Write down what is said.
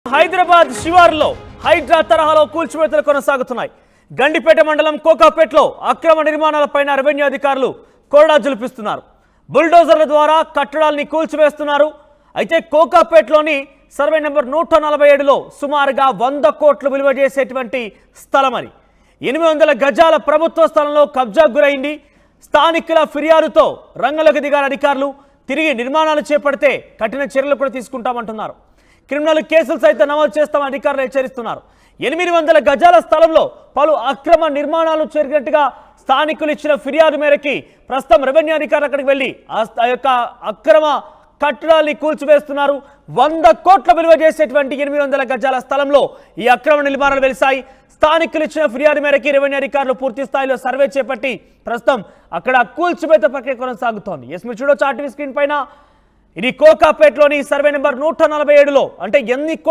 హైదరాబాద్ శివారులో హైడ్రా తరహాలో కూల్చివేతలు కొనసాగుతున్నాయి. గండిపేట మండలం కోకాపేటలో అక్రమ నిర్మాణాలపైన రెవెన్యూ అధికారులు కోడా జులిపిస్తున్నారు. బుల్డోజర్ల ద్వారా కట్టడాల్ని కూల్చివేస్తున్నారు. అయితే కోకాపేటలోని సర్వే నెంబర్ 147లో సుమారుగా 100 కోట్లు విలువ చేసేటువంటి స్థలం అది. 800 గజాల ప్రభుత్వ స్థలంలో కబ్జాకు గురైంది. స్థానికుల ఫిర్యాదుతో రంగంలోకి దిగారు అధికారులు. తిరిగి నిర్మాణాలు చేపడితే కఠిన చర్యలు కూడా తీసుకుంటామంటున్నారు. క్రిమినల్ కేసులు సైతం నమోదు చేస్తామని అధికారులు హెచ్చరిస్తున్నారు. 800 గజాల స్థలంలో పలు అక్రమ నిర్మాణాలు జరిగినట్టుగా స్థానికులు ఇచ్చిన ఫిర్యాదు మేరకి ప్రస్తుతం రెవెన్యూ అధికారులు అక్కడికి వెళ్లి ఆ యొక్క అక్రమ కట్టడాల్ని కూల్చివేస్తున్నారు. 100 కోట్ల విలువ చేసేటువంటి 800 గజాల స్థలంలో ఈ అక్రమ నిర్మాణాలు వెలిశాయి. స్థానికులు ఇచ్చిన ఫిర్యాదు మేరకి రెవెన్యూ అధికారులు పూర్తి స్థాయిలో సర్వే చేపట్టి ప్రస్తుతం అక్కడ కూల్చివేత ప్రక్రియ కొనసాగుతోంది. మీరు చూడొచ్చు ఆర్టీవీ స్క్రీన్ పైన. ఇది కోకాపేటలోని సర్వే నెంబర్ 147లో అంటే ఎన్ని